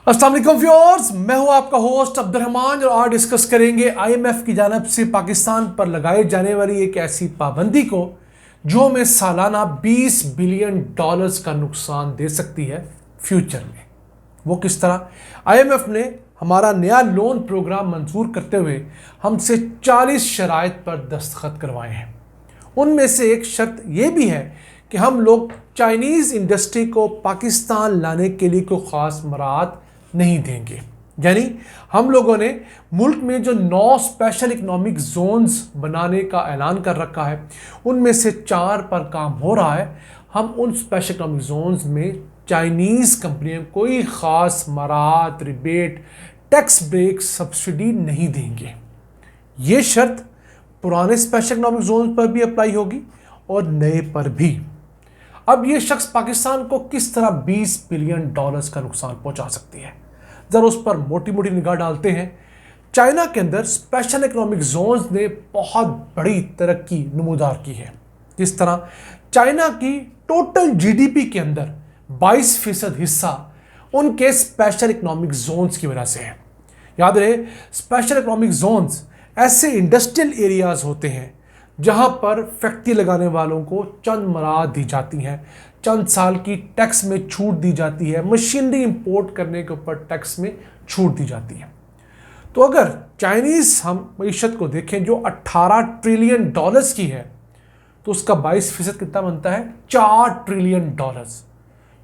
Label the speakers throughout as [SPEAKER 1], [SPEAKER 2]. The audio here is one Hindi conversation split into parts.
[SPEAKER 1] अस्सलाम वालेकुम व्यूअर्स, मैं हूं आपका होस्ट अब्दुर्रहमान और आज डिस्कस करेंगे आईएमएफ की जानिब से पाकिस्तान पर लगाई जाने वाली एक ऐसी पाबंदी को जो हमें सालाना 20 बिलियन डॉलर्स का नुकसान दे सकती है फ्यूचर में। वो किस तरह? आईएमएफ ने हमारा नया लोन प्रोग्राम मंजूर करते हुए हमसे 40 शराइत पर दस्तखत करवाए हैं। उनमें से एक शर्त यह भी है कि हम लोग चाइनीज़ इंडस्ट्री को पाकिस्तान लाने के लिए कोई ख़ास मराहत नहीं देंगे। यानी हम लोगों ने मुल्क में जो 9 स्पेशल इकोनॉमिक जोन्स बनाने का ऐलान कर रखा है, उनमें से 4 पर काम हो रहा है। हम उन स्पेशल इकोनॉमिक जोन्स में चाइनीज़ कंपनियों को कोई ख़ास मराहत, रिबेट, टैक्स ब्रेक, सब्सिडी नहीं देंगे। ये शर्त पुराने स्पेशल इकोनॉमिक जोन पर भी अप्लाई होगी और नए पर भी। अब ये शख्स पाकिस्तान को किस तरह 20 बिलियन डॉलर्स का नुकसान पहुंचा सकती है, ज़रा उस पर मोटी मोटी निगाह डालते हैं। चाइना के अंदर स्पेशल इकोनॉमिक जोन्स ने बहुत बड़ी तरक्की नमूदार की है। जिस तरह चाइना की टोटल जीडीपी के अंदर 22% हिस्सा उनके स्पेशल इकोनॉमिक जोन्स की वजह से है। याद रहे, स्पेशल इकोनॉमिक जोन्स ऐसे इंडस्ट्रियल एरियाज होते हैं जहां पर फैक्ट्री लगाने वालों को चंद मराहत दी जाती हैं, चंद साल की टैक्स में छूट दी जाती है, मशीनरी इंपोर्ट करने के ऊपर टैक्स में छूट दी जाती है। तो अगर चाइनीज़ हम मईशत को देखें जो 18 ट्रिलियन डॉलर्स की है, तो उसका 22% कितना बनता है? 4 ट्रिलियन डॉलर्स।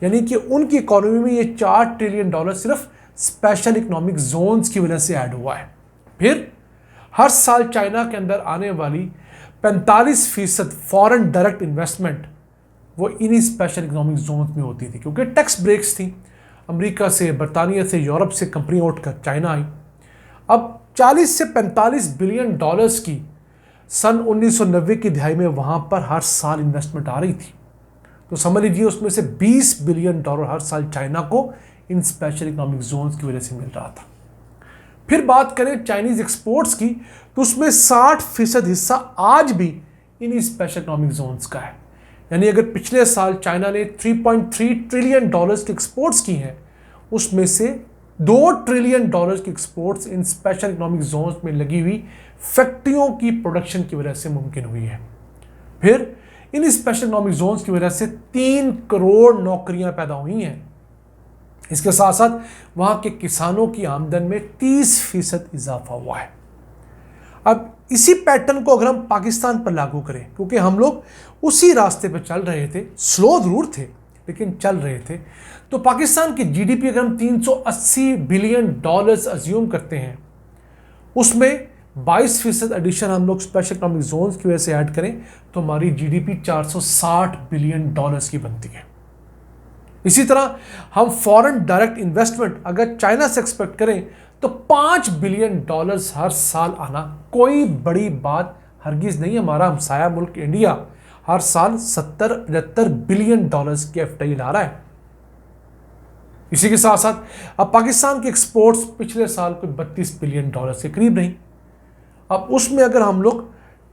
[SPEAKER 1] यानी कि उनकी इकोनॉमी में ये 4 ट्रिलियन डॉलर सिर्फ स्पेशल इकोनॉमिक जोन्स की वजह से ऐड हुआ है। फिर हर साल चाइना के अंदर आने वाली 45% फॉरेन डायरेक्ट इन्वेस्टमेंट वो इन्हीं स्पेशल इकोनॉमिक जोन में होती थी, क्योंकि टैक्स ब्रेक्स थी। अमेरिका से, बरतानिया से, यूरोप से कंपनी उठकर चाइना आई। अब 40 से 45 बिलियन डॉलर्स की सन 1990 की दिहाई में वहाँ पर हर साल इन्वेस्टमेंट आ रही थी। तो समझ लीजिए उसमें से 20 बिलियन डॉलर हर साल चाइना को इन स्पेशल इकोनॉमिक जोन्स की वजह से मिल रहा था। फिर बात करें चाइनीज़ एक्सपोर्ट्स की, तो उसमें 60% हिस्सा आज भी इन्हीं स्पेशल इकोनॉमिक जोन्स का है। यानी अगर पिछले साल चाइना ने 3.3 ट्रिलियन डॉलर्स की एक्सपोर्ट्स की हैं, उसमें से 2 ट्रिलियन डॉलर्स की एक्सपोर्ट्स इन स्पेशल इकोनॉमिक जोन्स में लगी हुई फैक्ट्रियों की प्रोडक्शन की वजह से मुमकिन हुई है। फिर इन स्पेशल इकोनॉमिक जोन्स की वजह से 3 करोड़ नौकरियां पैदा हुई हैं। इसके साथ साथ वहाँ के किसानों की आमदन में 30% इजाफा हुआ है। अब इसी पैटर्न को अगर हम पाकिस्तान पर लागू करें, क्योंकि हम लोग उसी रास्ते पर चल रहे थे, स्लो जरूर थे लेकिन चल रहे थे, तो पाकिस्तान की जीडीपी अगर हम 380 बिलियन डॉलर्स अज्यूम करते हैं, उसमें 22% एडिशन हम लोग स्पेशल इकोनॉमिक जोन्स की वजह से ऐड करें, तो हमारी जीडीपी 460 बिलियन डॉलर्स की बनती है। इसी तरह हम फॉरेन डायरेक्ट इन्वेस्टमेंट अगर चाइना से एक्सपेक्ट करें तो 5 बिलियन डॉलर्स हर साल आना कोई बड़ी बात हरगिज नहीं। हमारा हमसाया मुल्क इंडिया हर साल 70-75 बिलियन डॉलर्स की एफडीआई ला रहा है। इसी के साथ साथ अब पाकिस्तान के एक्सपोर्ट्स पिछले साल कोई 32 बिलियन डॉलर्स के करीब नहीं। अब उसमें अगर हम लोग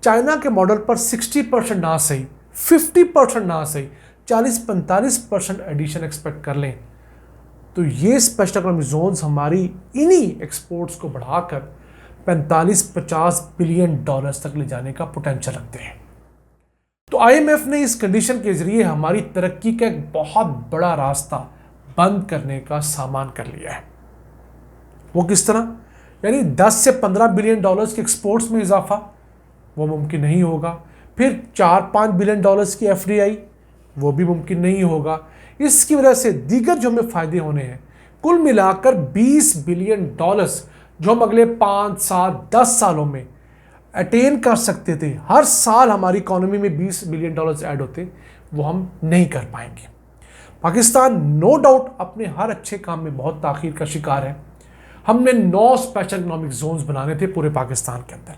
[SPEAKER 1] चाइना के मॉडल पर 60% ना सही, 50% ना सही, 40-45% एडिशन एक्सपेक्ट कर लें, तो ये स्पेशल इकोनॉमिक जोन्स हमारी इन्हीं एक्सपोर्ट्स को बढ़ाकर 45-50 बिलियन डॉलर्स तक ले जाने का पोटेंशियल रखते हैं। तो आईएमएफ ने इस कंडीशन के जरिए हमारी तरक्की का एक बहुत बड़ा रास्ता बंद करने का सामान कर लिया है। वो किस तरह? यानी 10 से 15 बिलियन डॉलर्स के एक्सपोर्ट्स में इजाफा वो मुमकिन नहीं होगा। फिर 4-5 बिलियन डॉलर्स की एफडीआई वो भी मुमकिन नहीं होगा। इसकी वजह से दीगर जो हमें फ़ायदे होने हैं, कुल मिलाकर 20 बिलियन डॉलर्स जो हम अगले 5, 7, 10 सालों में अटेन कर सकते थे, हर साल हमारी इकोनॉमी में 20 बिलियन डॉलर्स ऐड होते, वो हम नहीं कर पाएंगे। पाकिस्तान नो डाउट अपने हर अच्छे काम में बहुत ताख़ीर का शिकार है। हमने 9 स्पेशल इकोनॉमिक जोन्स बनाने थे पूरे पाकिस्तान के अंदर।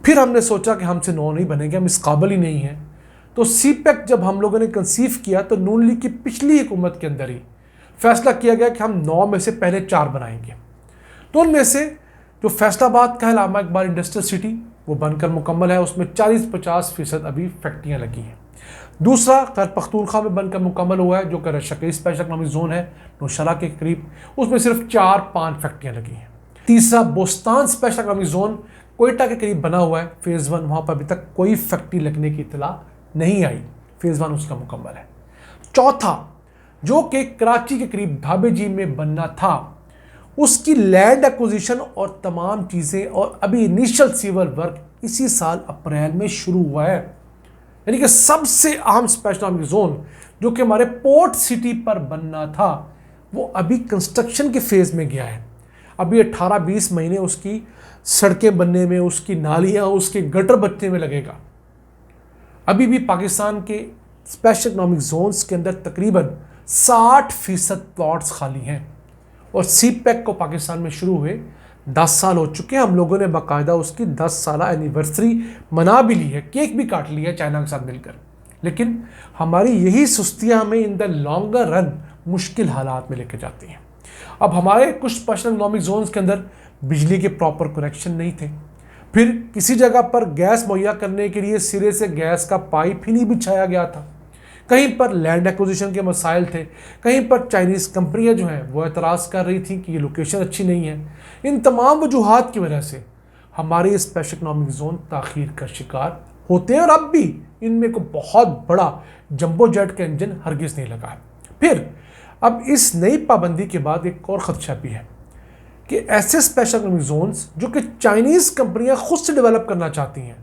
[SPEAKER 1] फिर हमने सोचा कि हमसे 9 नहीं बनेंगे, हम इस काबिल ही नहीं हैं। तो सीपेक जब हम लोगों ने कंसीव किया तो नून लीग की पिछली हुकूमत के अंदर ही फैसला किया गया कि हम 9 में से पहले 4 बनाएंगे। तो उनमें से जो फैसलाबाद का इलामा इकबाल इंडस्ट्रियल सिटी, वो बनकर मुकम्मल है, उसमें 40-50% अभी फैक्ट्रियाँ लगी हैं। दूसरा खैबर पख्तूनख्वा में बनकर मुकम्मल हुआ है, जो कि रशा स्पेशल इकनॉमिक जोन है नौशहरा के करीब, उसमें सिर्फ 4-5 फैक्ट्रियाँ लगी हैं। तीसरा Bostan special economic zone Quetta के करीब बना हुआ है, फेज़ 1, वहाँ पर अभी तक कोई फैक्ट्री लगने की इतला नहीं आई, फेज़ 1 उसका मुकम्मल है। चौथा, जो कि कराची के करीब ढाबे जी में बनना था, उसकी लैंड एक्विजिशन और तमाम चीज़ें और अभी इनिशियल सिविल वर्क इसी साल अप्रैल में शुरू हुआ है। यानी कि सबसे अहम स्पेशल इकनॉमिक जोन जो कि हमारे पोर्ट सिटी पर बनना था, वो अभी कंस्ट्रक्शन के फेज़ में गया है। अभी 18-20 महीने उसकी सड़कें बनने में, उसकी नालियाँ, उसके गटर बनने में लगेगा। अभी भी पाकिस्तान के स्पेशल इकनॉमिक जोन्स के अंदर तकरीबन 60% प्लॉट्स खाली हैं और सीपैक को पाकिस्तान में शुरू हुए 10 साल हो चुके हैं। हम लोगों ने बाकायदा उसकी 10 साल एनिवर्सरी मना भी ली है, केक भी काट लिया है चाइना के साथ मिलकर। लेकिन हमारी यही सुस्तियाँ हमें इन द लॉन्गर रन मुश्किल हालात में लेकर जाती हैं। अब हमारे कुछ स्पेशल इकनॉमिक जोन्स के अंदर बिजली के प्रॉपर कनेक्शन नहीं थे, फिर किसी जगह पर गैस मुहैया करने के लिए सिरे से गैस का पाइप ही नहीं बिछाया गया था, कहीं पर लैंड एक्विजिशन के मसाइल थे, कहीं पर चाइनीज़ कंपनियां जो हैं वो एतराज़ कर रही थी कि ये लोकेशन अच्छी नहीं है। इन तमाम वजूहात की वजह से हमारे स्पेशल इकनॉमिक जोन ताख़ीर का शिकार होते हैं और अब भी इनमें को बहुत बड़ा जंबो जेट का इंजन हरगिज़ नहीं लगा है। फिर अब इस नई पाबंदी के बाद एक और ख़दशा भी है कि ऐसे स्पेशल इकनॉमिक जोन्स जो कि चाइनीज़ कंपनियां खुद से डेवलप करना चाहती हैं,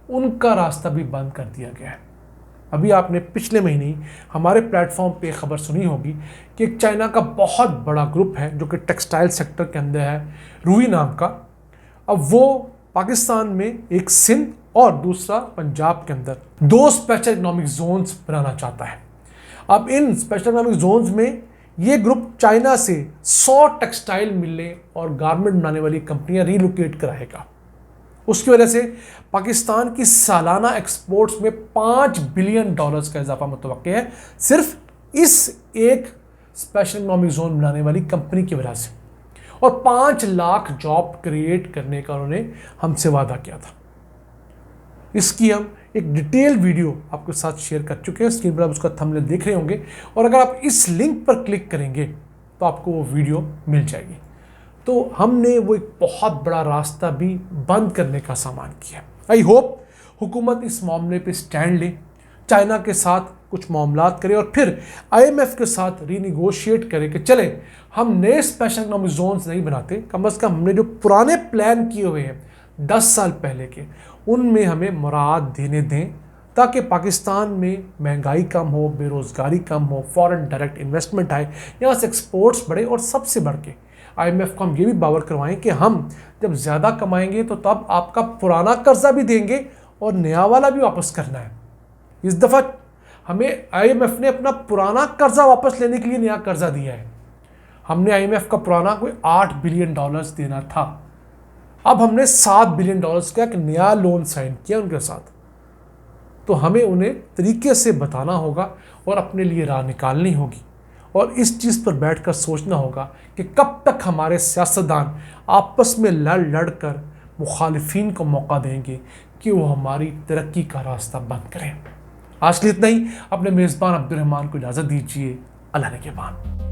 [SPEAKER 1] उनका रास्ता भी बंद कर दिया गया है। अभी आपने पिछले महीने ही हमारे प्लेटफॉर्म पे खबर सुनी होगी कि एक चाइना का बहुत बड़ा ग्रुप है जो कि टेक्सटाइल सेक्टर के अंदर है, रूई नाम का। अब वो पाकिस्तान में एक सिंध और दूसरा पंजाब के अंदर 2 स्पेशल इकनॉमिक जोन्स बनाना चाहता है। अब इन स्पेशल इकनॉमिक जोन्स में ये ग्रुप चाइना से 100 टेक्सटाइल मिलें और गारमेंट बनाने वाली कंपनियां रीलोकेट कराएगा। उसकी वजह से पाकिस्तान की सालाना एक्सपोर्ट्स में $5 बिलियन का इजाफा मुतवक्के है, सिर्फ इस एक स्पेशल इकनॉमिक जोन बनाने वाली कंपनी की वजह से, और 5 लाख जॉब क्रिएट करने का उन्होंने हमसे वादा किया था। इसकी हम एक डिटेल वीडियो आपके साथ शेयर कर चुके हैं, स्क्रीन पर आप उसका थंबनेल देख रहे होंगे, और अगर आप इस लिंक पर क्लिक करेंगे तो आपको वो वीडियो मिल जाएगी। तो हमने वो एक बहुत बड़ा रास्ता भी बंद करने का सामान किया। आई होप हुकूमत इस मामले पे स्टैंड ले, चाइना के साथ कुछ मामलात करे और फिर IMF के साथ रीनिगोशिएट करे कि चले हम नए स्पेशल इकनॉमिक जोन्स नहीं बनाते, कम अज़ कम हमने जो पुराने प्लान किए हुए हैं 10 साल पहले के, उनमें हमें मुराद देने दें, ताकि पाकिस्तान में महंगाई कम हो, बेरोज़गारी कम हो, फॉरेन डायरेक्ट इन्वेस्टमेंट आए, यहाँ से एक्सपोर्ट्स बढ़े, और सबसे बढ़ के IMF को हम ये भी बावर करवाएं कि हम जब ज़्यादा कमाएंगे तो तब आपका पुराना कर्जा भी देंगे और नया वाला भी वापस करना है। इस दफ़ा हमें IMF ने अपना पुराना कर्जा वापस लेने के लिए नया कर्जा दिया है। हमने IMF का पुराना कोई $8 बिलियन देना था, अब हमने $7 बिलियन का एक नया लोन साइन किया उनके साथ। तो हमें उन्हें तरीके से बताना होगा और अपने लिए राह निकालनी होगी, और इस चीज़ पर बैठकर सोचना होगा कि कब तक हमारे सियासतदान आपस में लड़ कर मुखालिफिन को मौका देंगे कि वो हमारी तरक्की का रास्ता बंद करें। आज के लिए इतना ही। अपने मेज़बान अब्दुल रहमान को इजाज़त दीजिए। अल्लाह ने के बाद।